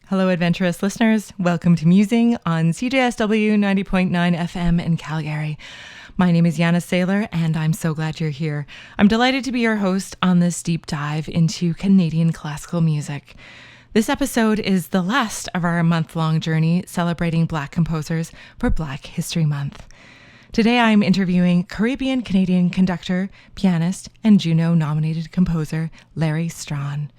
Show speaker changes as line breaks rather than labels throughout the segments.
Hello, adventurous listeners. Welcome to Musing on CJSW 90.9 FM in Calgary. My name is Janna Sailor, and I'm so glad you're here. I'm delighted to be your host on this deep dive into Canadian classical music. This episode is the last of our month-long journey celebrating Black composers for Black History Month. Today I'm interviewing Caribbean-Canadian conductor, pianist, and Juno-nominated composer Larry Strachan.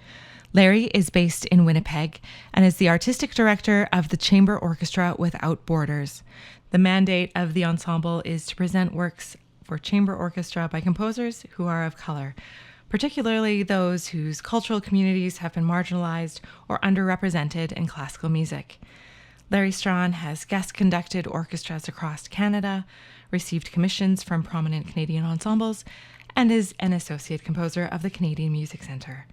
Larry is based in Winnipeg and is the artistic director of the Chamber Orchestra Without Borders. The mandate of the ensemble is to present works for chamber orchestra by composers who are of color, particularly those whose cultural communities have been marginalized or underrepresented in classical music. Larry Strachan has guest conducted orchestras across Canada, received commissions from prominent Canadian ensembles, and is an associate composer of the Canadian Music Centre.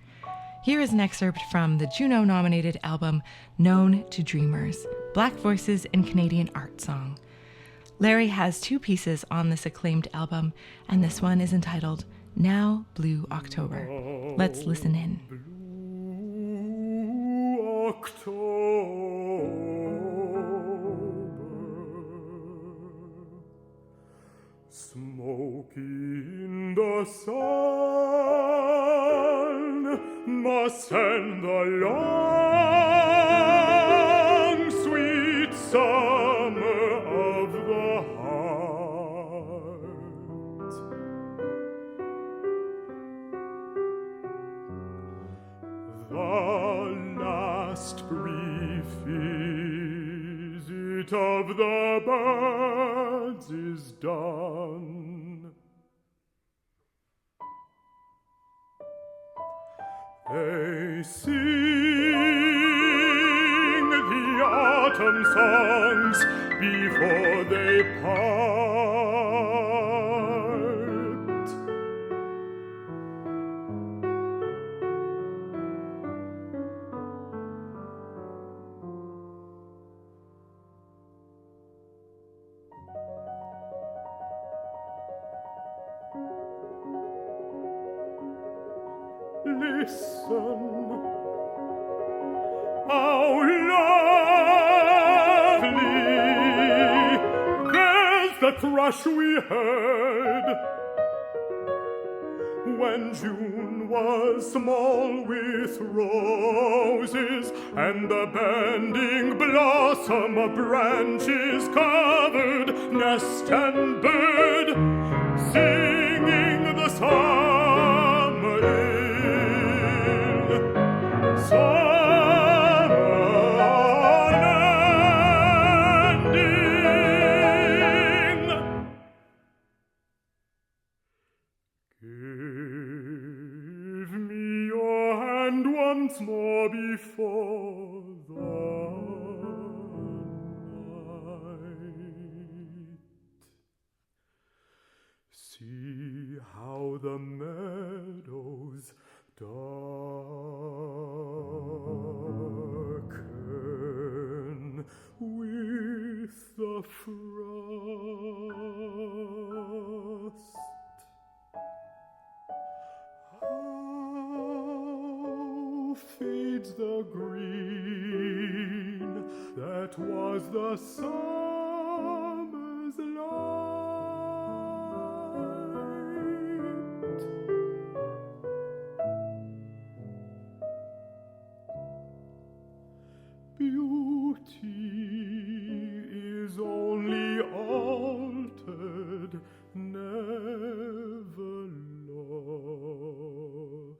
Here is an excerpt from the Juno-nominated album Known to Dreamers, Black Voices in Canadian Art Song. Larry has two pieces on this acclaimed album, and this one is entitled Blue October. Let's listen in.
Blue October, smoky in the sun, must end the long, sweet summer of the heart. The last brief visit of the birds is done. They sing the autumn songs before they part. Listen, how lovely, there's the thrush we heard when June was small with roses and the bending blossom of branches covered nest and bird, singing the summer in, summer unending. Give me your hand once more before the night. See how the meadows darken with the frost. How fades the green that was the summer's light. Beauty is only altered, never lost.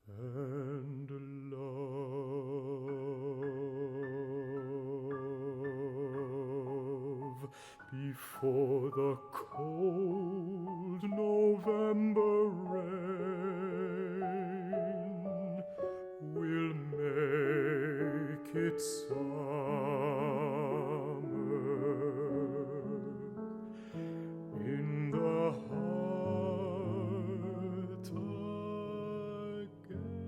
And love, before the cold November rain will make it summer in the heart again.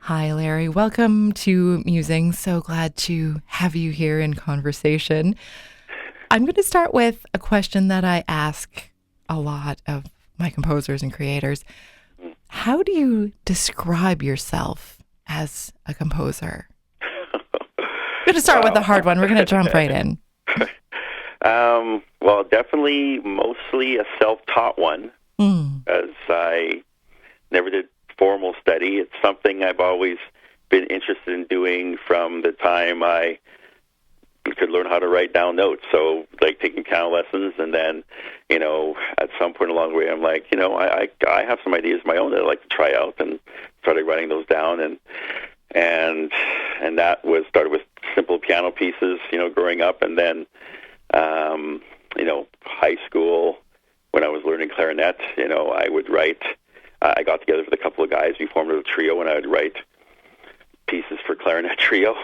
Hi, Larry. Welcome to Musing. So glad to have you here in conversation. I'm going to start with a question that I ask a lot of my composers and creators. How do you describe yourself as a composer? I'm going to start with the hard one. We're going to jump right in.
Well, definitely mostly a self-taught one, as I never did formal study. It's something I've always been interested in doing from the time I could learn how to write down notes. So, like taking piano lessons, and then, at some point along the way, I'm like, I have some ideas of my own that I'd like to try out, and started writing those down, and that was started with simple piano pieces, growing up, and then, high school when I was learning clarinet, I would write. I got together with a couple of guys. We formed a trio, and I would write pieces for clarinet trio.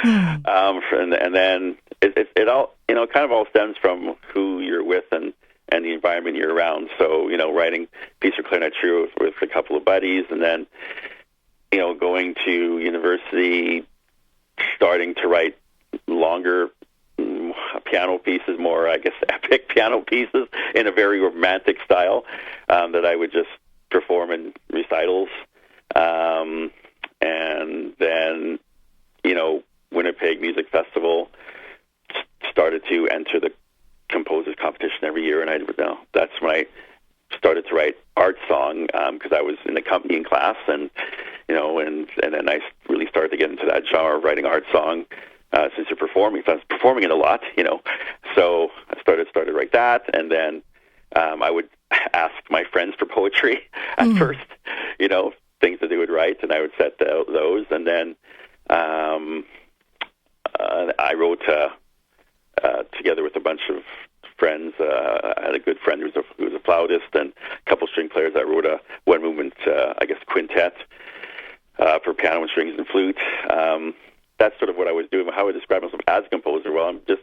And then it all, kind of all stems from who you're with and the environment you're around. So, writing a piece for clarinet trio with a couple of buddies, and then, going to university, starting to write longer piano pieces, more, I guess, epic piano pieces in a very romantic style that I would just perform in recitals. And then, Winnipeg Music Festival started to enter the composers competition every year, and that's when I started to write art song, because I was in the accompanying class, and then I really started to get into that genre of writing art song. Since you're performing, so I was performing it a lot, So I started to write that, and then I would ask my friends for poetry at first, things that they would write, and I would set those, and then I wrote together with a bunch of friends. I had a good friend who was a flautist, and a couple string players. I wrote a one-movement, quintet for piano and strings and flute. That's sort of what I was doing. How I describe myself as a composer? Well, I'm just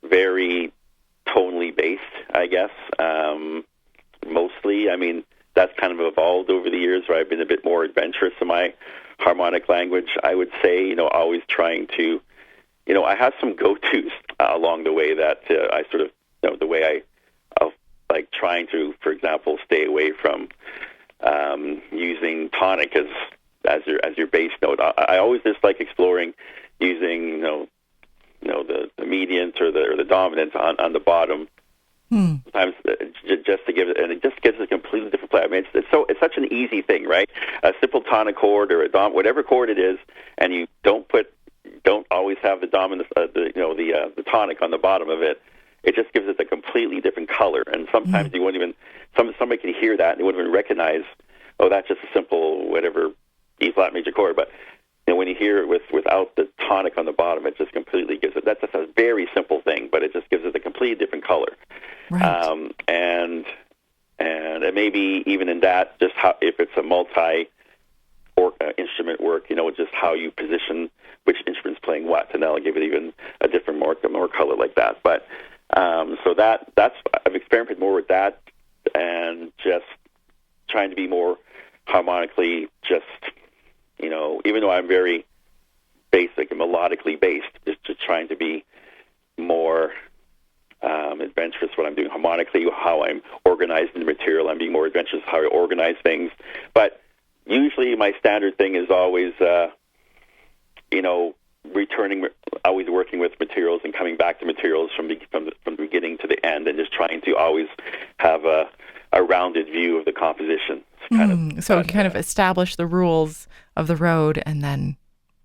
very tonally based, I guess. Mostly, that's kind of evolved over the years, where I've been a bit more adventurous in my harmonic language, I would say. Always trying to, I have some go-tos along the way that I sort of, the way I'll like trying to, for example, stay away from using tonic as your bass note. I always just like exploring using the mediant or the dominant on the bottom. Sometimes just to give it, and it just gives it a completely different play. It's such an easy thing, right? A simple tonic chord or a dom, whatever chord it is, and you don't always have the dominant, the tonic on the bottom of it. It just gives it a completely different color, and sometimes you won't even. Somebody can hear that and they wouldn't even recognize. Oh, that's just a simple whatever E flat major chord, but when you hear it without the tonic on the bottom, it just completely gives it. That's just a very simple thing, but it just gives it a completely different color. Right. And maybe even in that, just how if it's a multi instrument work, just how you position which instrument's playing what, and that'll give it even a different more color like that. But so that's I've experimented more with that, and just trying to be more harmonically just. Even though I'm very basic and melodically based, just trying to be more adventurous when I'm doing harmonically, how I'm organizing the material. I'm being more adventurous how I organize things. But usually my standard thing is always, returning, always working with materials and coming back to materials from the beginning to the end, and just trying to always have a rounded view of the composition.
So kind of establish the rules of the road and then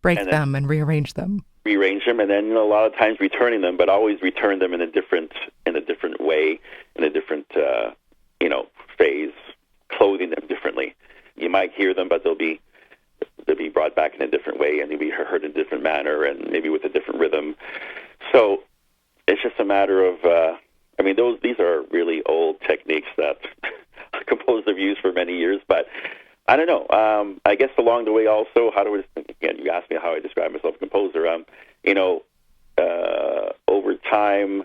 break them and rearrange them.
And then a lot of times returning them, but always return them in a different way, in a different phase, clothing them differently. You might hear them, but they'll be brought back in a different way, and they'll be heard in a different manner, and maybe with a different rhythm. So it's just a matter of. These are really old techniques that composers have used for many years, but I don't know. I guess along the way also, again, you asked me how I describe myself as a composer. Over time,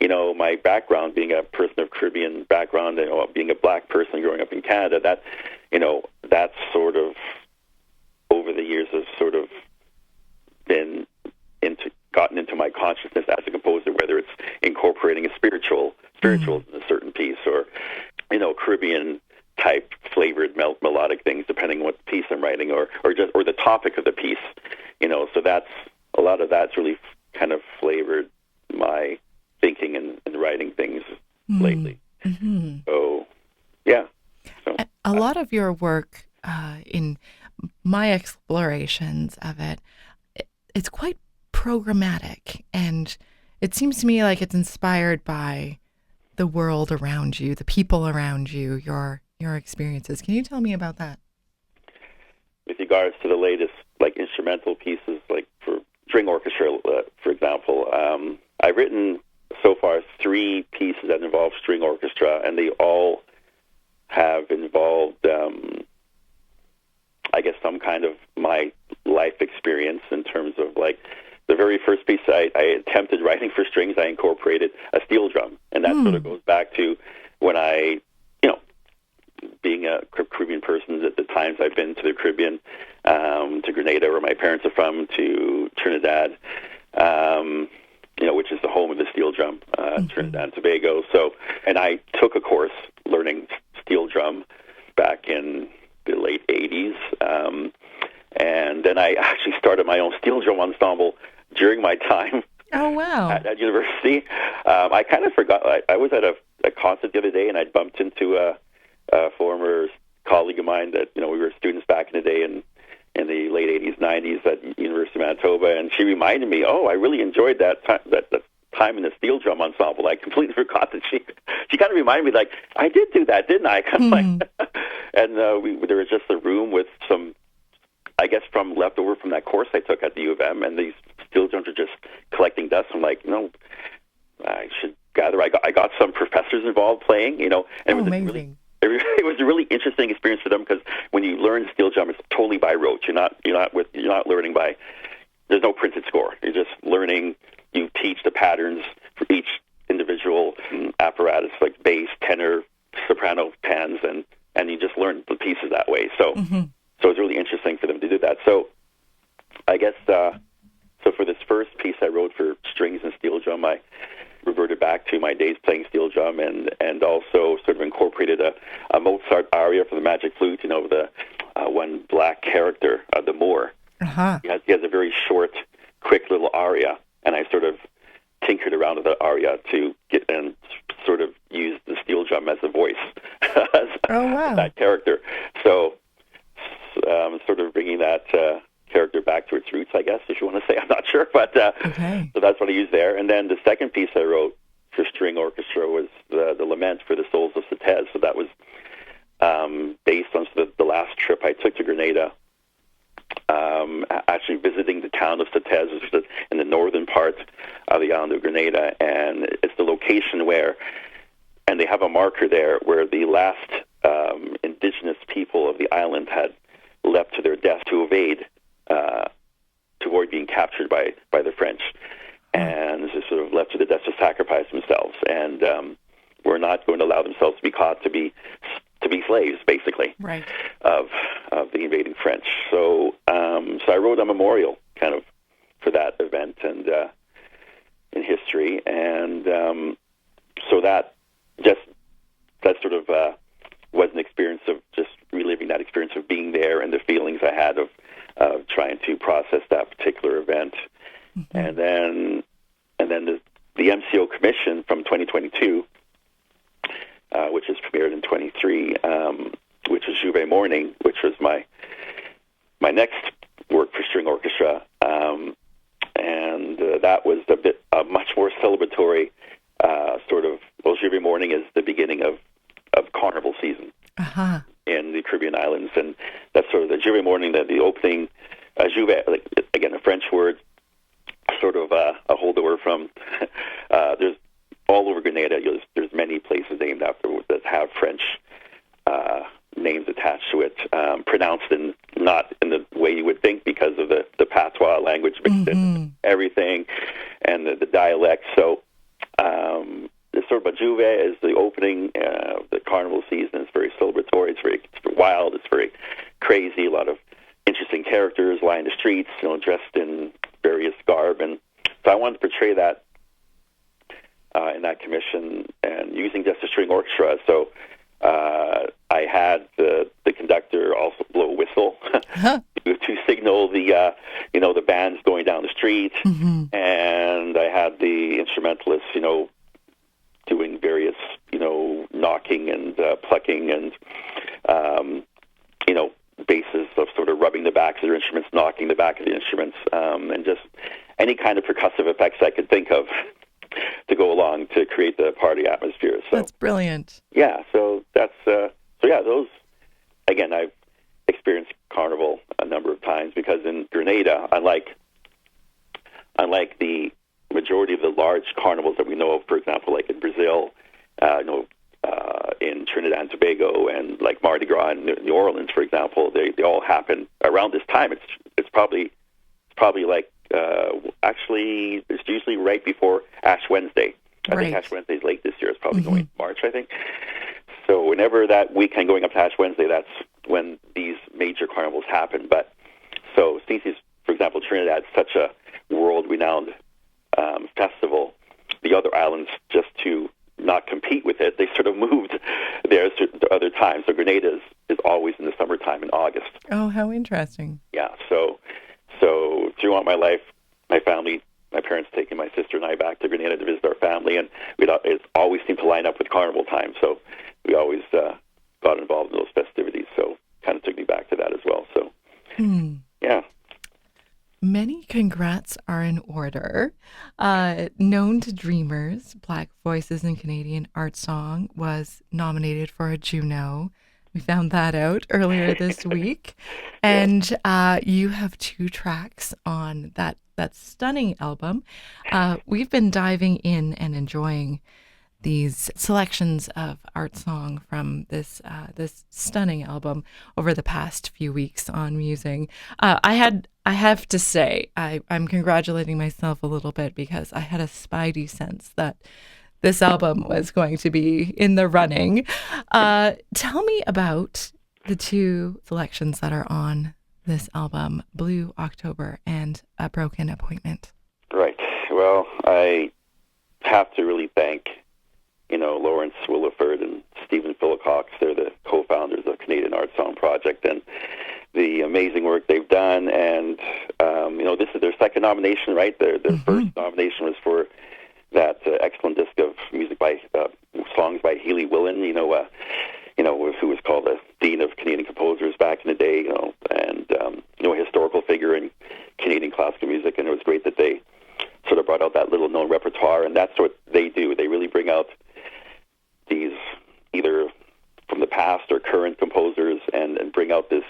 my background being a person of Caribbean background, being a black person growing up in Canada, that's sort of over the years has sort of gotten into my consciousness as a composer, whether it's incorporating a spirituals in a certain piece, or Caribbean type flavored melodic things, depending on what piece I'm writing, or the topic of the piece. So that's a lot of that's really kind of flavored my thinking and writing things lately.
Mm-hmm.
So, yeah. So,
a lot of your work, in my explorations of it, it's quite programmatic, and it seems to me like it's inspired by the world around you, the people around you, your experiences. Can you tell me about that?
With regards to the latest, like, instrumental pieces, like for string orchestra, for example, I've written so far 3 pieces that involve string orchestra, and they all have involved, I guess, some kind of my life experience in terms of, like, the very first piece I attempted writing for strings, I incorporated a steel drum, and that sort of goes back to when I, being a Caribbean person, at the times I've been to the Caribbean, to Grenada, where my parents are from, to Trinidad, which is the home of the steel drum, Trinidad and Tobago. So, and I took a course learning steel drum back in the late 80s, and then I actually started my own steel drum ensemble during my time.
Oh, wow.
At university. I kind of forgot. I was at a concert the other day, and I bumped into a former colleague of mine that, we were students back in the day in the late 80s, 90s at University of Manitoba, and she reminded me, I really enjoyed that time in the steel drum ensemble. I completely forgot that she kind of reminded me, like, I did do that, didn't I? And there was just a room with some, I guess, from leftover from that course I took at the U of M, and these steel drums are just collecting dust. I'm like, I should gather. I got some professors involved playing, and it was
amazing.
It was a really interesting experience for them, because when you learn steel drum, it's totally by rote. You're not learning by. There's no printed score. You're just learning. You teach the patterns for each individual apparatus, like bass, tenor, soprano, pans, and you just learn the pieces that way. So, so it's really interesting for them to do that. So, I guess so for this first piece I wrote for strings and steel drum, I reverted back to my days playing steel drum, and also sort of incorporated a Mozart aria for the magic flute, the one black character, the Moor.
Uh-huh.
He has a very short, quick little aria, and I sort of tinkered around with the aria to get and sort of use the steel drum as a voice as that character. So sort of bringing that character back to its roots, I guess, if you want to say. I'm not sure, but so that's what I used there. And then the second piece I wrote for string orchestra was the Lament for the Souls of Sautez. So that was based on the last trip I took to Grenada, actually visiting the town of Sautez, which is in the northern part of the island of Grenada, and it's the location where, and they have a marker there where the last indigenous people of the island had leapt to their death to avoid being captured by the French, and just sort of left to the death to sacrifice themselves, and were not going to allow themselves to be caught to be slaves, basically,
right,
of the invading French. So so I wrote a memorial kind of for that event and in history, and so that sort of was an experience of just reliving that experience of being there and the feelings I had of trying to process that particular event. And then the MCO commission from 2022, which is premiered in 23, which was Juve Morning, which was my next work for string orchestra, and that was a much more celebratory sort of. Well, Juve Morning is the beginning of carnival season in the Caribbean islands, and that's sort of the Juve Morning, the opening. Juve, like, again, a French word, sort of a holdover from. There's all over Grenada. There's many places named after that have French names attached to it, pronounced not in the way you would think because of the patois language mixed in everything and the dialect. So it's sort of Juve is the opening of the carnival season. It's very celebratory. It's very wild. It's very crazy. A lot of interesting characters line the streets, dressed in various garb and I wanted to portray that in that commission, and using just a string orchestra. So I had the conductor also blow a whistle to signal the the bands going down the street, and I had the instrumentalists doing various knocking and plucking and bases of sort of rubbing the backs of their instruments, knocking the back of the instruments, and just any kind of percussive effects I could think of to go along to create the party atmosphere. So
that's brilliant.
Yeah, so that's those. Again, I've experienced Carnival a number of times because in Grenada, unlike the majority of the large carnivals that we know of, for example, like in Brazil, in Trinidad and Tobago, and like Mardi Gras in New Orleans, for example, they all happen around this time. It's probably like actually it's usually right before Ash Wednesday. I think Ash Wednesday is late this year. It's probably going March, I think. So whenever that weekend going up to Ash Wednesday, that's when these major carnivals happen. But so since, for example, Trinidad is such a world-renowned festival, the other islands, just to not compete with it, they sort of moved theirs to other times. So Grenada is always in the summertime in August.
Oh, how interesting.
Yeah, so throughout my life, my family, my parents taking my sister and I back to Grenada to visit our family, and it always seemed to line up with carnival time, so we always got involved in those festivities, so kind of took me back to that as well. So, yeah.
Many congrats are in order. Known to Dreamers, Black Voices in Canadian Art Song was nominated for a Juno. We found that out earlier this week. And you have 2 tracks on that stunning album. We've been diving in and enjoying these selections of art song from this stunning album over the past few weeks on Musing. I have to say, I'm congratulating myself a little bit because I had a spidey sense that this album was going to be in the running. Tell me about the 2 selections that are on this album, Blue October and A Broken Appointment.
Right. Well, I have to really thank Lawrence Williford and Stephen Philcox. They're the co-founders of Canadian Art Song Project, and the amazing work they've done. And this is their second nomination, right? Their first nomination was for that excellent disc of music by songs by Healy Willen. Who was called the Dean of Canadian Composers back in the day. And a historical figure in Canadian classical music. And it was great that they sort of brought out that little known repertoire, and that's what they do. They really bring out these either from the past or current composers and bring out this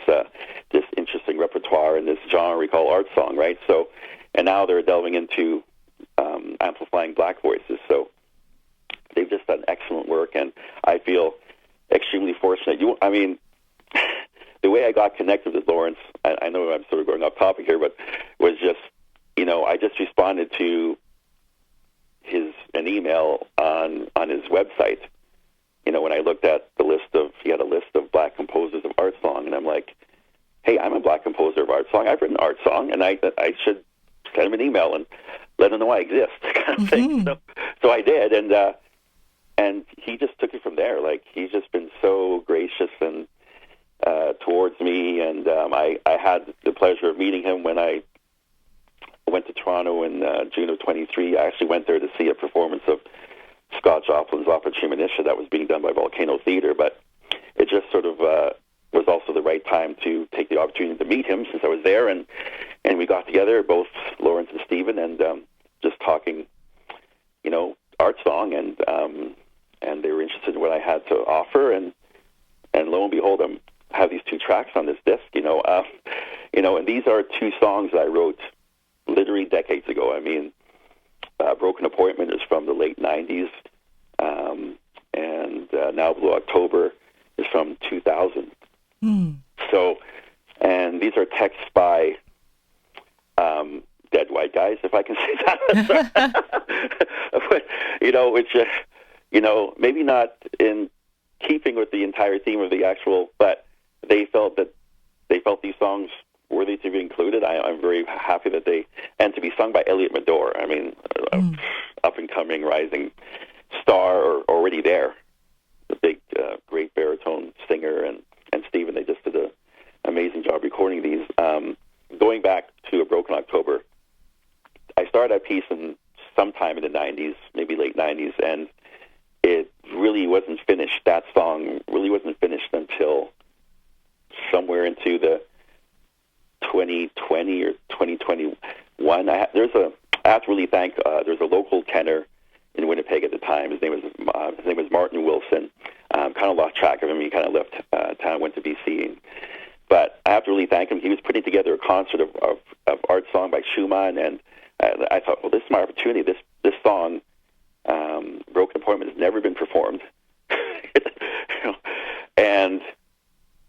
interesting repertoire in this genre we call art song, right? So, and now they're delving into amplifying Black voices. So they've just done excellent work, and I feel extremely fortunate. The way I got connected with Lawrence, I know I'm sort of going off topic here, but was just, I just responded to an email on his website. When I looked at he had a list of Black composers of art song, and I'm like, hey, I'm a Black composer of art song. I've written art song, and I should send him an email and let him know I exist, kind of thing. So I did, and he just took it from there. Like, he's just been so gracious and towards me, and I had the pleasure of meeting him when I went to Toronto in June of 23. I actually went there to see a performance of Scott Joplin's opera Premonition that was being done by Volcano Theatre, but it just sort of was also the right time to take the opportunity to meet him since I was there, and we got together, both Lawrence and Stephen, and just talking, art song, and they were interested in what I had to offer, and lo and behold, I have these 2 tracks on this disc, and these are 2 songs that I wrote literally decades ago. Broken Appointment is from the late 90s, and Now Blue October is from 2000. So, and these are texts by dead white guys, if I can say that. But, which, maybe not in keeping with the entire theme of the actual, but they felt these songs worthy to be included. I'm very happy that and to be sung by Elliot Madore. I mean, up and coming, rising star, or already there. The big, great baritone singer, and Stephen, they just did an amazing job recording these. Going back to A Broken October, I started that piece sometime in the 90s, maybe late 90s, and it really wasn't finished. That song really wasn't finished until somewhere into the 2020 or 2021. I have to really thank, there's a local tenor in Winnipeg at the time. His name was Martin Wilson. Kind of lost track of him. He kind of left town, went to BC. But I have to really thank him. He was putting together a concert of art song by Schumann, and I thought, well, this is my opportunity. This song, Broken Appointment, has never been performed. And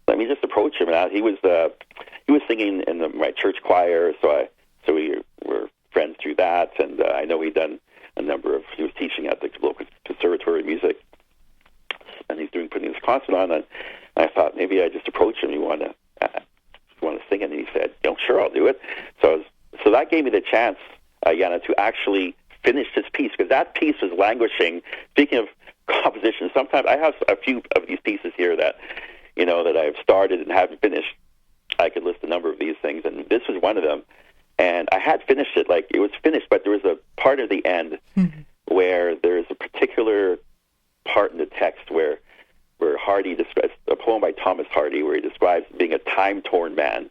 let me just approach him. And he was singing in my church choir, so we were friends through that. And I know he'd done he was teaching at the local conservatory of music, and he's putting this concert on. And I thought maybe I just approach him. You want to sing it? And he said, sure, I'll do it. So that gave me the chance, Janna, to actually finish this piece, because that piece was languishing. Speaking of composition, sometimes I have a few of these pieces here that I've started and haven't finished. I could list a number of these things, and this was one of them. And I had finished it, like it was finished, but there was a part of the end where there's a particular part in the text where Hardy describes a poem by Thomas Hardy, where he describes being a time-torn man.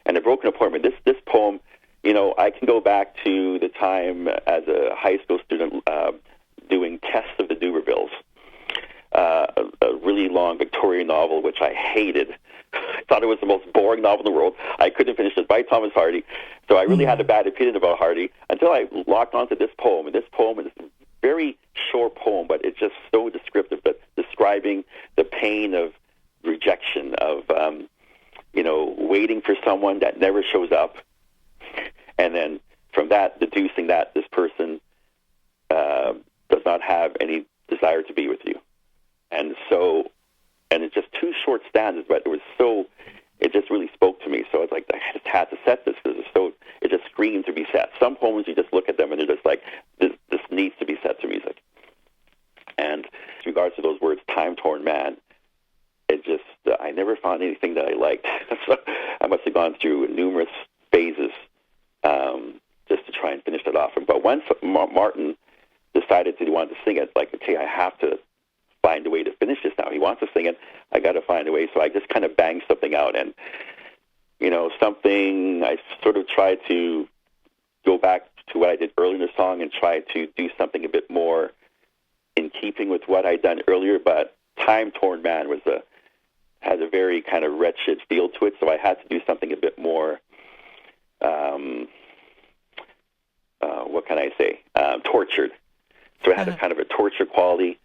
And A Broken Appointment, this poem, I can go back to the time as a high school student doing Tests of the Dubervilles, a really long Victorian novel, which I hated. I thought it was the most boring novel in the world. I couldn't finish it, by Thomas Hardy. So I really had a bad opinion about Hardy until I locked onto this poem. And this poem is a very short poem, but it's just so descriptive, but describing the pain of rejection, of waiting for someone that never shows up, and then from that deducing that this person does not have any desire to be with you. And it's just two short stanzas, but it just really spoke to me. So it's like I just had to set this because it just screamed to be set. Some poems you just look at them and they're just like, this needs to be set to music. And in regards to those words, time-torn man, it just, I never found anything that I liked. So I must have gone through numerous phases just to try and finish it off. But once Martin decided that he wanted to sing it, like, okay, I have to find a way to finish this now. He wants to sing it. I got to find a way. So I just kind of banged something out. And, something I sort of tried to go back to what I did earlier in the song and try to do something a bit more in keeping with what I'd done earlier. But Time-Torn Man has a very kind of wretched feel to it. So I had to do something a bit more, what can I say, tortured. So it had a kind of a torture quality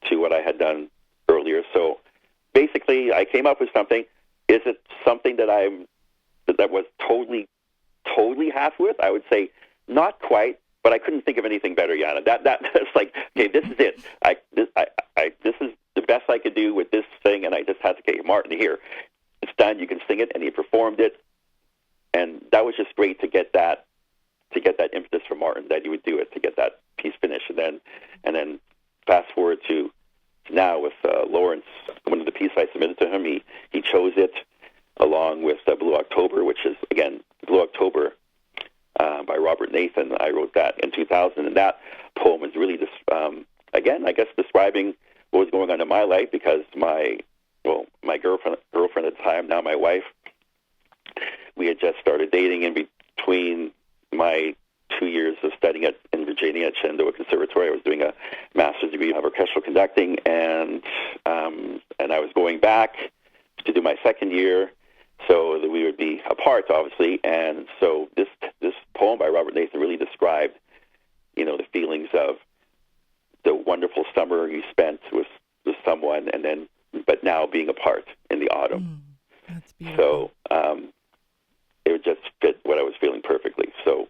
to what I had done earlier. So basically, I came up with something. Is it something that was totally happy with? I would say not quite, but I couldn't think of anything better, Janna. That's like, okay, this is it. This is the best I could do with this thing, and I just had to get Martin here. It's done. You can sing it, and he performed it, and that was just great to get that impetus from Martin that he would do it, to get that piece finished, and then fast forward to now with Lawrence. One of the pieces I submitted to him, he chose it along with Blue October, which is, again, Blue October by Robert Nathan. I wrote that in 2000, and that poem is really just, again, I guess describing what was going on in my life, because my girlfriend at the time, now my wife, we had just started dating in between my 2 years of studying in Virginia at Shenandoah Conservatory. I was doing a master's degree of orchestral conducting, and I was going back to do my second year, so that we would be apart, obviously. And so this poem by Robert Nathan really described, the feelings of the wonderful summer you spent with someone, but now being apart in the autumn.
That's beautiful.
So it would just fit what I was feeling perfectly. So.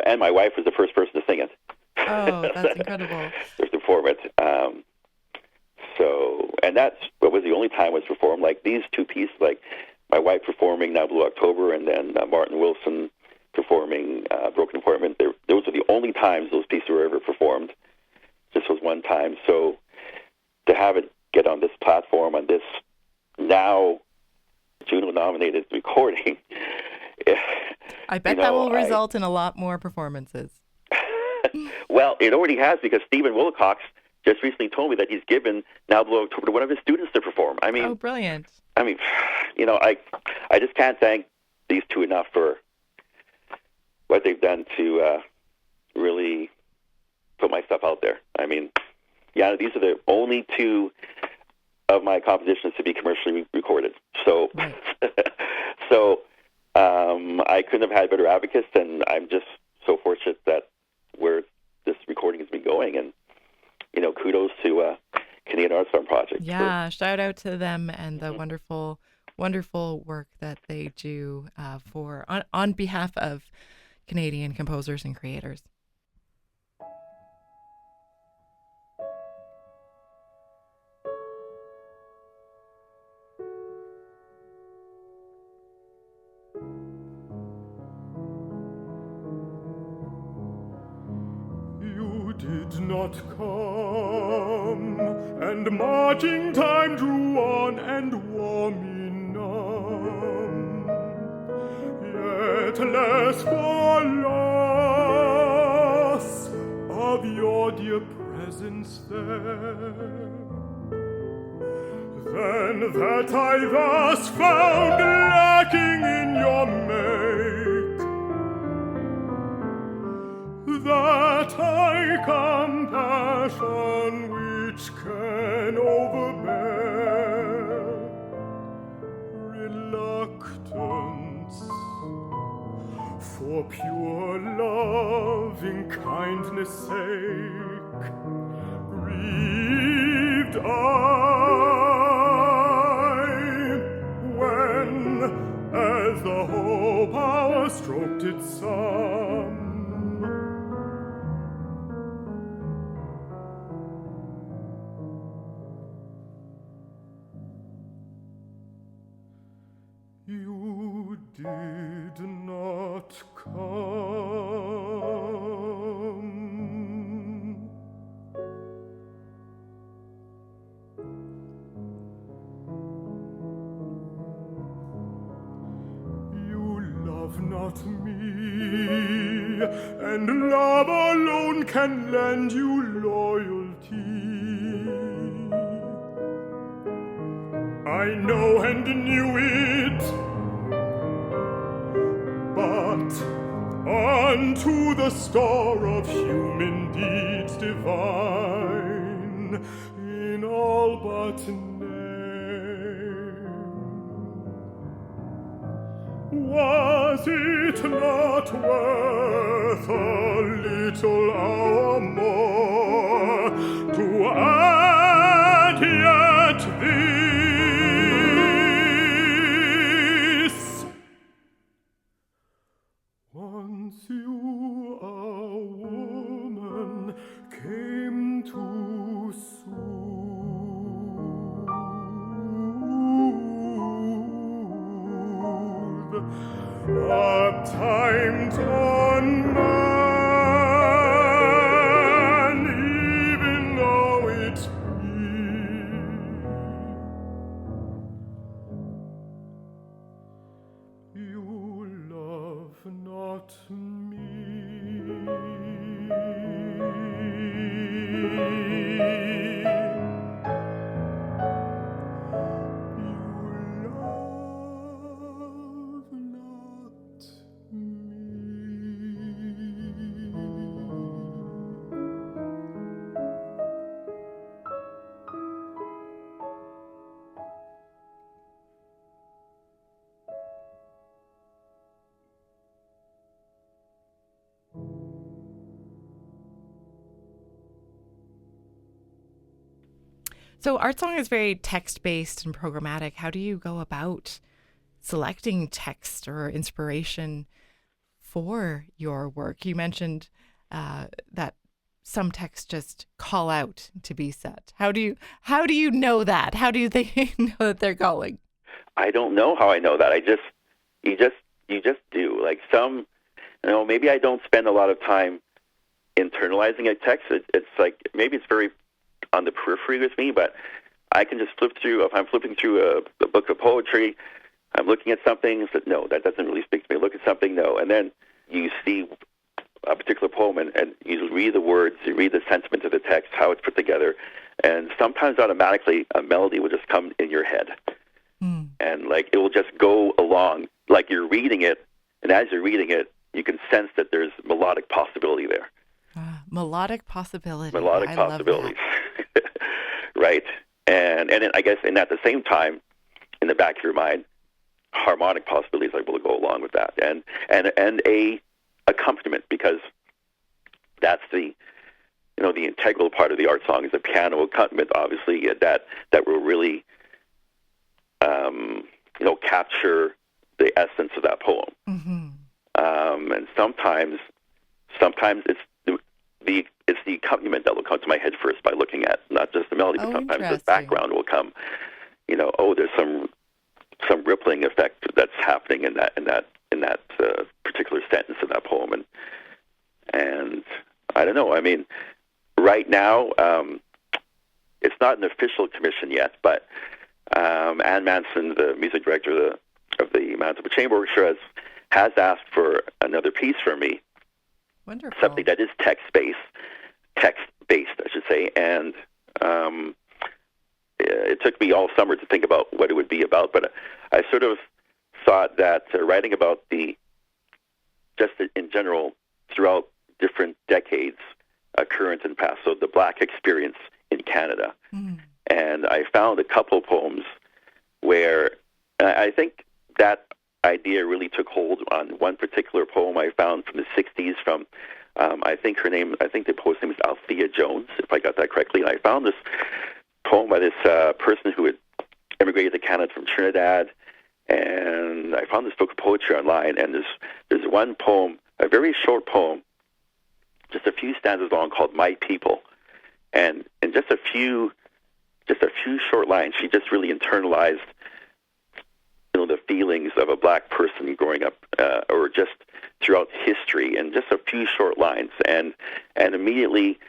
And my wife was the first person to sing it.
Oh, that's incredible.
To perform it. And that's what was the only time it was performed. Like these two pieces, like my wife performing Now Blue October, and then Martin Wilson performing Broken Appointment. Those are the only times those pieces were ever performed. This was one time. So to have it get on this platform, on this now Juno-nominated recording,
I bet that will result in a lot more performances.
Well, it already has, because Stephen Philcox just recently told me that he's given Now Blue October to one of his students to perform. I mean,
oh, brilliant.
I mean, I just can't thank these two enough for what they've done to really put my stuff out there. I mean, yeah, these are the only two of my compositions to be commercially recorded. So,
right.
so I couldn't have had better advocates, and I'm just so fortunate that where this recording has been going, and kudos to Canadian Arts Farm Project.
Yeah, shout out to them and the wonderful, wonderful work that they do on behalf of Canadian composers and creators.
You did not come, and marching time drew on and wore me numb. Yet less for loss of your dear presence there, than that I thus found lacking in your make, that I compassion which can overbear reluctance, for pure loving kindness sake, grieved I when, as the hope hour stroked its sum, you did not come. You love not me, and love alone can lend you loyalty. I know and knew it, but unto the store of human deeds divine in all but name, was it not worth a little hour more to add yet this? Once you, a woman, came to soothe uptimed on man, even though it be you love not me. You love not
So art song is very text-based and programmatic. How do you go about selecting text or inspiration for your work? You mentioned that some texts just call out to be set. How do you know that? How do you think know that they're calling?
I don't know how I know that. You just do. Like maybe I don't spend a lot of time internalizing a text. It's like, maybe it's very on the periphery with me, but I can just flip through. If I'm flipping through a book of poetry, I'm looking at something, and said, no, that doesn't really speak to me. Look at something, no. And then you see a particular poem, and you read the words, you read the sentiment of the text, how it's put together, and sometimes automatically a melody will just come in your head. And like it will just go along, like you're reading it, and as you're reading it, you can sense that there's melodic possibility there.
Melodic possibility.
Melodic possibilities. Right. And I guess, and at the same time, in the back of your mind, harmonic possibilities like will go along with that, and a accompaniment, because that's the integral part of the art song is the piano accompaniment, obviously, that will really capture the essence of that poem. And sometimes it's the accompaniment that will come to my head first by looking at not just the melody, but sometimes the background will come. There's some rippling effect that's happening in that particular sentence in that poem, and I don't know. I mean, right now, it's not an official commission yet, but Ann Manson, the music director of the Manitoba Chamber Orchestra, has asked for another piece from me.
Wonderful.
Something that is text-based, I should say, and it took me all summer to think about what it would be about, but I sort of thought that writing about just in general, throughout different decades, current and past, so the Black experience in Canada. And I found a couple poems where I think that idea really took hold on one particular poem I found from the 60s from, I think the poet's name is Althea Jones, if I got that correctly. And I found this poem by this person who had immigrated to Canada from Trinidad, and I found this book of poetry online, and there's one poem, a very short poem, just a few stanzas long, called My People. And in just a few short lines, she just really internalized the feelings of a Black person growing up, or just throughout history, in just a few short lines, and immediately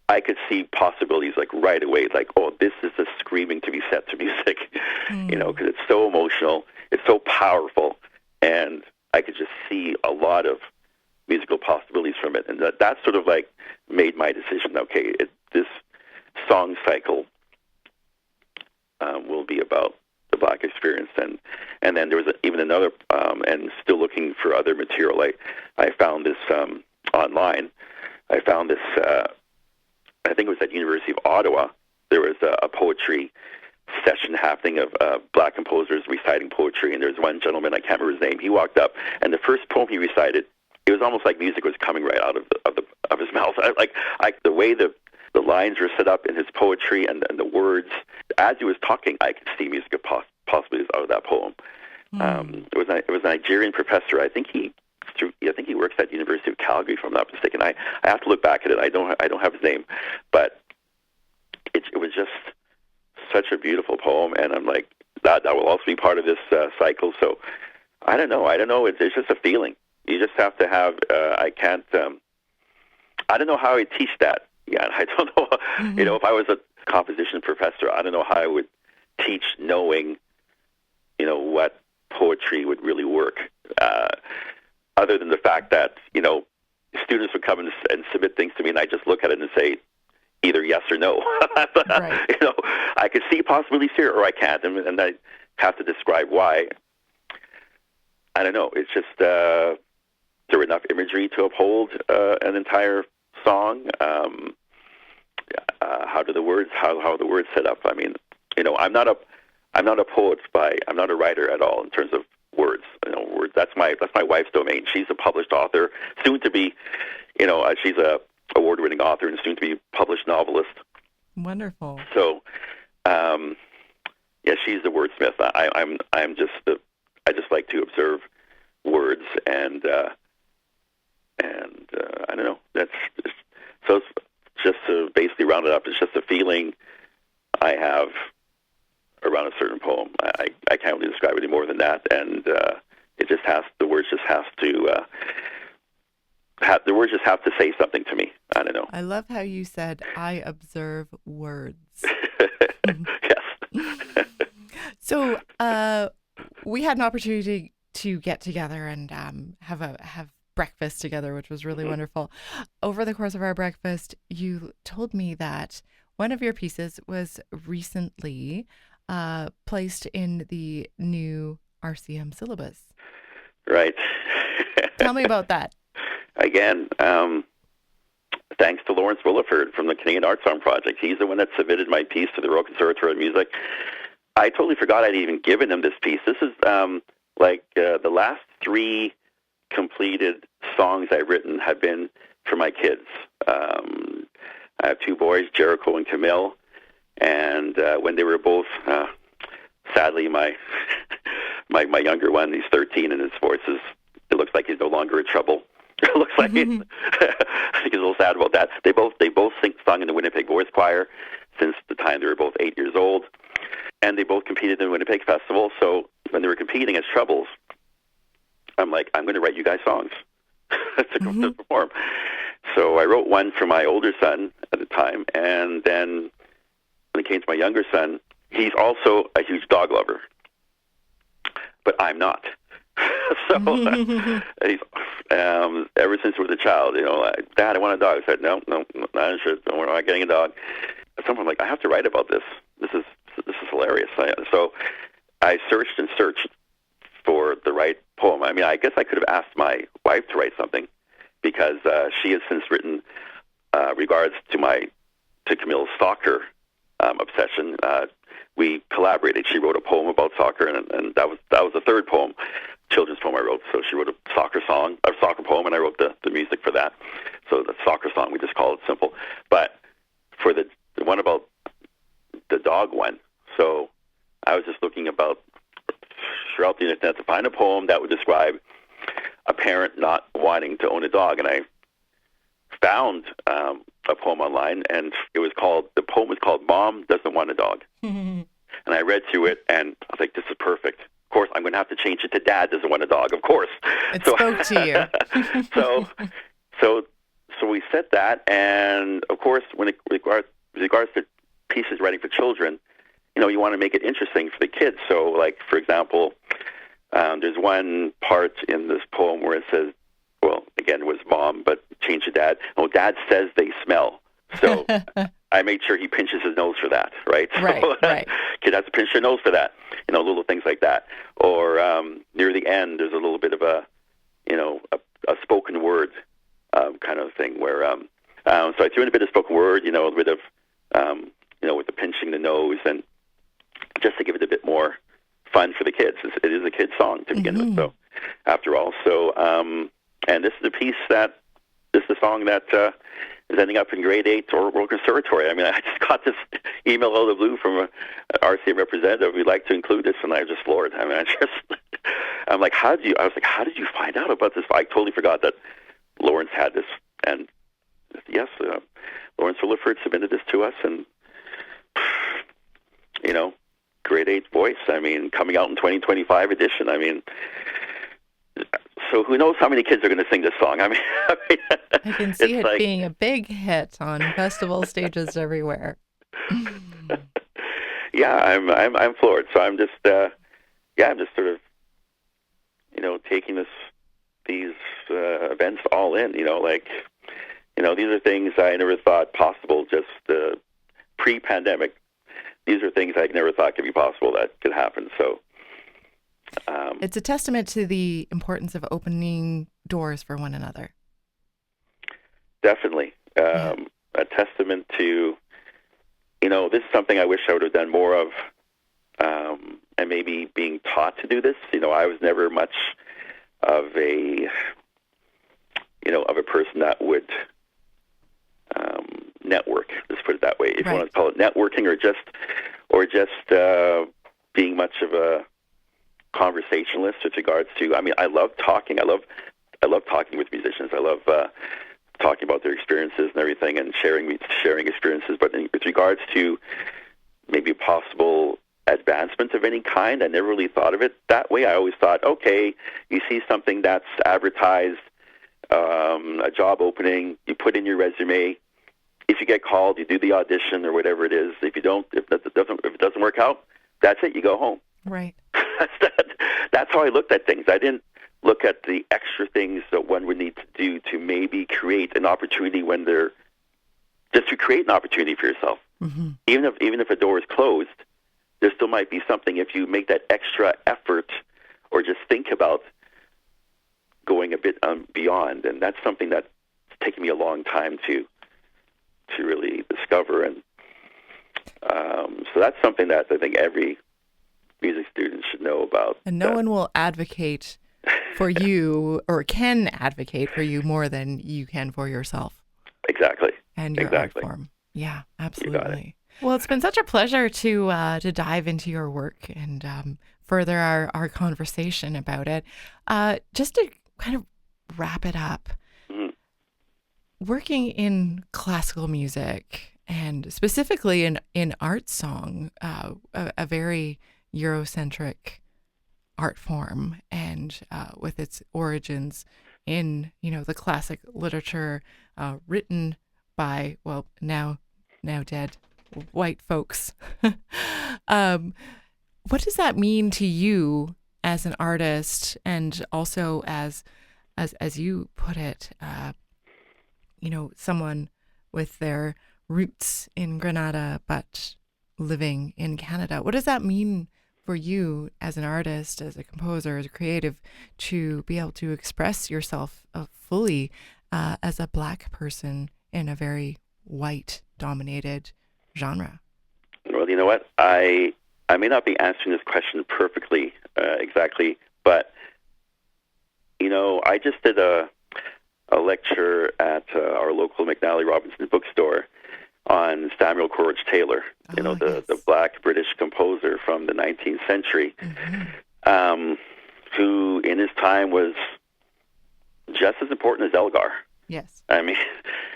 I could see possibilities, like right away, like, oh, this is a screaming to be set to music, because it's so emotional, it's so powerful, and I could just see a lot of musical possibilities from it, and that sort of like made my decision. Okay, this song cycle will be about the Black experience, and then there was even another, and still looking for other material. I found this online. I found this. I think it was at University of Ottawa. There was a poetry session happening of Black composers reciting poetry, and there's one gentleman, I can't remember his name. He walked up, and the first poem he recited, it was almost like music was coming right out of his mouth. The way the lines were set up in his poetry and the words, as he was talking, I could see musical possibilities out of that poem. It was a Nigerian professor. I think he works at the University of Calgary, if I'm not mistaken. I have to look back at it. I don't have his name, but it was just such a beautiful poem, and I'm like, that will also be part of this cycle. So I don't know. It's just a feeling. You just have to have. I don't know how I teach that. Yeah, I don't know. If I was a composition professor, I don't know how I would teach knowing, what poetry would really work. Other than the fact that, students would come and submit things to me, and I just look at it and say either yes or no. Right. I could see possibilities here, or I can't, and I have to describe why. I don't know. It's just there were enough imagery to uphold an entire song. How are the words set up? I mean, I'm not a poet I'm not a writer at all in terms of words. Words. That's my wife's domain. She's a published author, soon to be, she's a award-winning author and soon to be published novelist.
Wonderful.
So, she's the wordsmith. I'm just I just like to observe words, and I don't know. That's just to basically round it up. It's just a feeling I have around a certain poem. I can't really describe it any more than that, and the words just have to say something to me. I don't know.
I love how you said, I observe words.
Yes.
So we had an opportunity to get together and have breakfast together, which was really wonderful. Over the course of our breakfast, you told me that one of your pieces was recently placed in the new RCM syllabus.
Right.
Tell me about that.
Again, thanks to Lawrence Williford from the Canadian Arts Arm Project. He's the one that submitted my piece to the Royal Conservatory of Music. I totally forgot I'd even given him this piece. This is the last 3 completed songs I've written have been for my kids. I have 2 boys, Jericho and Camille, and when they were both, sadly, my younger one, he's 13, and his voice it looks like he's no longer in trouble. It looks like I think he's a little sad about that. They both sung in the Winnipeg Boys Choir since the time they were both 8 years old, and they both competed in the Winnipeg Festival. So when they were competing as trebles, I'm like, I'm going to write you guys songs to perform. So I wrote one for my older son at the time, and then when it came to my younger son, he's also a huge dog lover, but I'm not. So he's, ever since he was a child, Dad, I want a dog. I said, no, not interested. We're not getting a dog. At some point, I'm like, I have to write about this. This is hilarious. So I searched and searched for the right poem. I mean, I guess I could have asked my wife to write something, because she has since written regards to Camille's soccer obsession. We collaborated. She wrote a poem about soccer, and that was the third poem, children's poem I wrote. So she wrote a soccer poem, and I wrote the music for that. So the soccer song, we just call it simple. But for the one about the dog one, so I was just looking about throughout the internet to find a poem that would describe a parent not wanting to own a dog, and I found a poem online, and the poem was called "Mom Doesn't Want a Dog." And I read through it, and I was like, this is perfect. Of course, I'm going to have to change it to Dad Doesn't Want a Dog, of course.
It spoke to you.
So we said that, and of course, when it regards to pieces writing for children, you want to make it interesting for the kids. So, like, for example, there's one part in this poem where it says, well, again, it was Mom, but change to Dad. Oh, Dad says they smell. So I made sure he pinches his nose for that, right?
Right.
Kid has to pinch their nose for that. Little things like that. Or near the end, there's a little bit of a spoken word kind of thing where, so I threw in a bit of spoken word, a bit of, with the pinching the nose, and just to give it a bit more fun for the kids. It is a kid's song to begin with, so after all. So, and this is the song that is ending up in grade 8 or World Conservatory. I mean, I just got this email out of the blue from an RCA representative. We'd like to include this, and I was just floored. I mean, I'm like, how did you find out about this? I totally forgot that Lawrence had this, and yes, Lawrence Williford submitted this to us, and grade 8 voice. I mean, coming out in 2025 edition. I mean, so who knows how many kids are going to sing this song? I mean,
I can see it being a big hit on festival stages everywhere.
Yeah, I'm floored. So I'm just I'm just sort of taking these events all in. These are things I never thought possible just pre-pandemic. These are things I never thought could be possible that could happen. So
it's a testament to the importance of opening doors for one another.
Definitely. A testament to, this is something I wish I would have done more of, and maybe being taught to do this. I was never much of a person that would network. Let's put it that way. If you want to call it networking, or just being much of a conversationalist with regards to. I mean, I love talking. I love talking with musicians. I love talking about their experiences and everything, and sharing experiences. But with regards to maybe possible advancement of any kind. I never really thought of it that way. I always thought, okay, you see something that's advertised, a job opening, you put in your resume. If you get called, you do the audition or whatever it is. If it doesn't work out, that's it. You go home.
Right.
That's how I looked at things. I didn't look at the extra things that one would need to do to maybe create an opportunity just to create an opportunity for yourself.
Mm-hmm.
Even if a door is closed, there still might be something if you make that extra effort or just think about going a bit beyond. And that's something that's taken me a long time to really discover. And so that's something that I think every music student should know about.
And no one will advocate for you or can advocate for you more than you can for yourself.
Exactly.
And your art form. Yeah, absolutely.
You got it.
Well, it's been such a pleasure to dive into your work and further our conversation about it. Just to kind of wrap it up,
mm-hmm.
Working in classical music and specifically in art song, a very Eurocentric art form, and with its origins in the classic literature written by now dead white folks. What does that mean to you as an artist, and also as you put it, someone with their roots in Grenada but living in Canada? What does that mean for you as an artist, as a composer, as a creative, to be able to express yourself fully as a Black person in a very white-dominated genre? Well,
you know what? I may not be answering this question perfectly, exactly, but I just did a lecture at our local Magnolia Robinson bookstore on Samuel Coleridge Taylor, the Black British composer from the 19th century,
mm-hmm.
Who in his time was just as important as Elgar.
Yes.
I mean,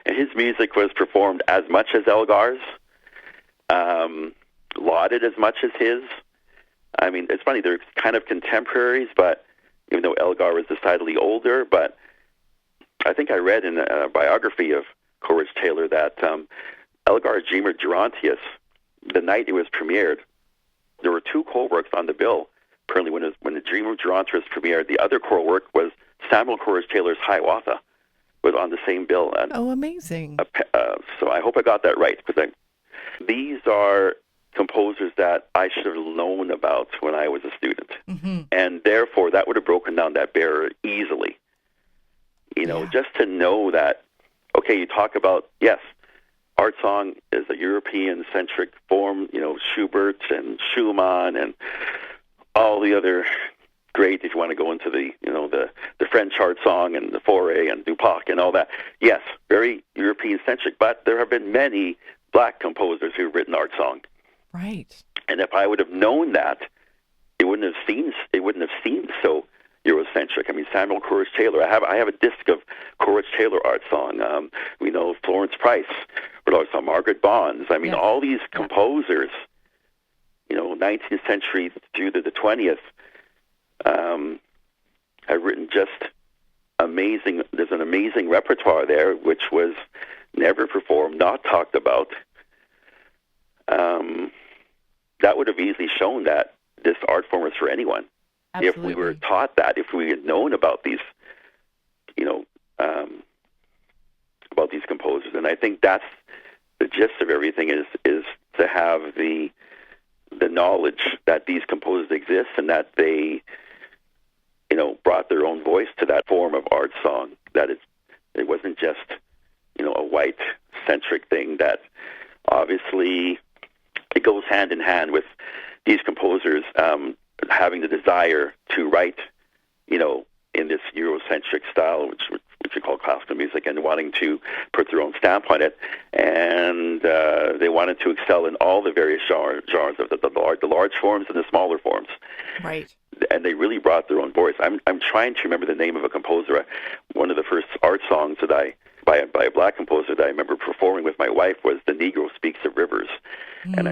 his music was performed as much as Elgar's, lauded as much as his. I mean, it's funny, they're kind of contemporaries, but even though Elgar was decidedly older, but I think I read in a biography of Coleridge Taylor that Elgar's Dreamer Gerontius, the night it was premiered, there were two choral works on the bill. Apparently, when the Dreamer Gerontius premiered, the other choral work was Samuel Coleridge Taylor's Hiawatha, was on the same bill. And,
amazing.
So I hope I got that right, because these are composers that I should have known about when I was a student.
Mm-hmm.
And therefore, that would have broken down that barrier easily. Just to know that, okay, you talk about, yes, art song is a European-centric form, Schubert and Schumann and all the other great, if you want to go into the French art song and the Fauré and Dupac and all that. Yes, very European-centric, but there have been many Black composers who've written art song.
Right.
And if I would have known that, it wouldn't have seemed so Eurocentric. I mean, Samuel Coleridge Taylor. I have a disc of Coleridge Taylor art song. We know Florence Price, but also Margaret Bonds. I mean, all these composers, 19th century through to the 20th, have written just amazing. There's an amazing repertoire there, which was never performed, not talked about. That would have easily shown that this art form was for anyone.
Absolutely.
If we were taught that, if we had known about these, about these composers. And I think that's the gist of everything is to have the knowledge that these composers exist and that they, brought their own voice to that form of art song, that it wasn't just, a white-centric thing, that obviously it goes hand in hand with these composers having the desire to write, in this Eurocentric style, which we call classical music, and wanting to put their own stamp on it. And they wanted to excel in all the various genres of the large forms and the smaller forms.
Right.
And they really brought their own voice. I'm trying to remember the name of a composer. One of the first art songs that I by a black composer that I remember performing with my wife was "The Negro Speaks of Rivers," and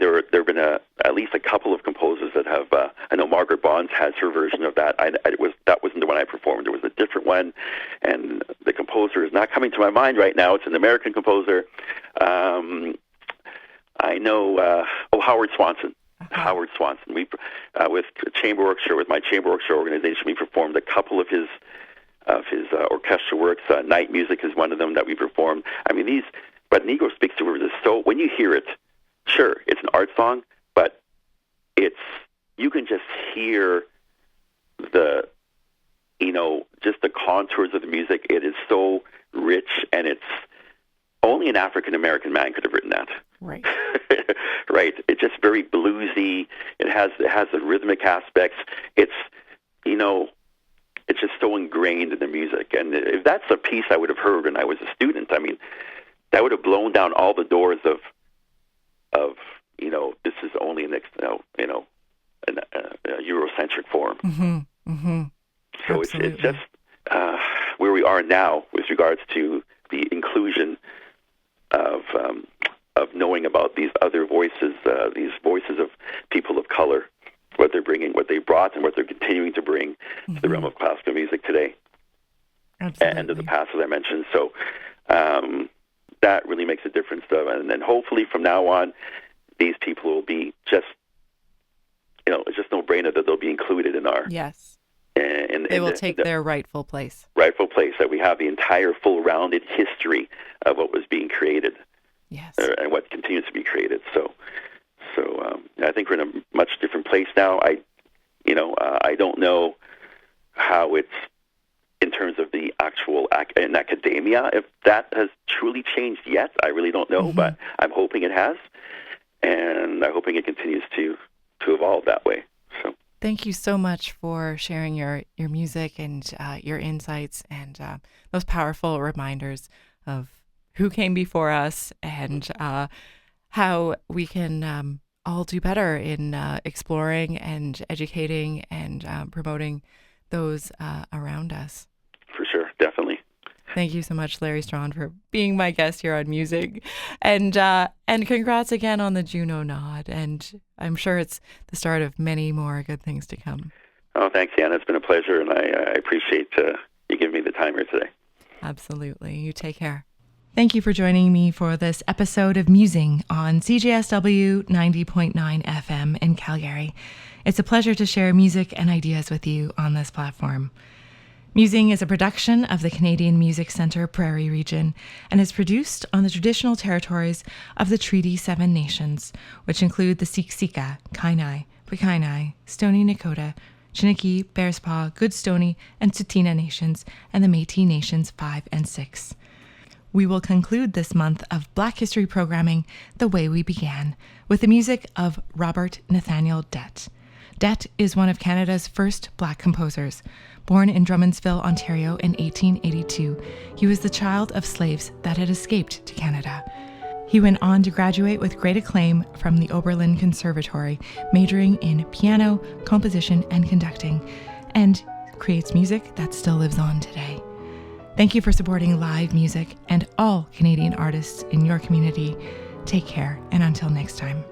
there have been at least a couple of composers that have. I know Margaret Bonds has her version of that. That wasn't the one I performed. There was a different one, and the composer is not coming to my mind right now. It's an American composer. I know Howard Swanson. Howard Swanson. We with chamber orchestra, with my chamber orchestra organization, we performed a couple of his orchestral works. Night Music is one of them that we performed. I mean, but Negro Speaks to Rivers is so, when you hear it, sure, it's an art song, but you can just hear just the contours of the music. It is so rich, and it's only an African-American man could have written that.
Right.
Right. It's just very bluesy. It has the rhythmic aspects. It's just so ingrained in the music. And if that's a piece I would have heard when I was a student, I mean, that would have blown down all the doors of this is only an Eurocentric form.
Mm-hmm. Mm-hmm.
So it's just where we are now with regards to the inclusion of knowing about these other voices, these voices of people of color, what they're bringing, what they brought, and what they're continuing to bring to the realm of classical music today.
Absolutely.
And of the past, as I mentioned. So that really makes a difference. And then hopefully from now on, these people will be just, it's just no-brainer that they'll be included in our...
Yes. They will take their rightful place. Rightful place,
that we have the entire full-rounded history of what was being created.
Yes.
And what continues to be created. So I think we're in a much different place now. I don't know how it's in terms of the actual in academia, if that has truly changed yet. I really don't know, but I'm hoping it has, and I'm hoping it continues to evolve that way. So
thank you so much for sharing your music and your insights and those powerful reminders of who came before us and how we can all do better in exploring and educating and promoting those around us.
For sure, definitely.
Thank you so much, Larry Strachan, for being my guest here on Music, and congrats again on the Juno nod. And I'm sure it's the start of many more good things to come.
Oh, thanks, Janna. It's been a pleasure, and I appreciate you giving me the time here today.
Absolutely. You take care. Thank you for joining me for this episode of Musing on CJSW 90.9 FM in Calgary. It's a pleasure to share music and ideas with you on this platform. Musing is a production of the Canadian Music Centre Prairie Region and is produced on the traditional territories of the Treaty 7 Nations, which include the Siksika, Kainai, Pekainai, Stoney Nakoda, Chiniki, Bearspaw, Goodstoney, and Tsuut'ina Nations, and the Métis Nations 5 and 6. We will conclude this month of Black History programming the way we began, with the music of Robert Nathaniel Dett. Dett is one of Canada's first Black composers. Born in Drummondsville, Ontario in 1882, he was the child of slaves that had escaped to Canada. He went on to graduate with great acclaim from the Oberlin Conservatory, majoring in piano, composition, and conducting, and creates music that still lives on today. Thank you for supporting live music and all Canadian artists in your community. Take care, and until next time.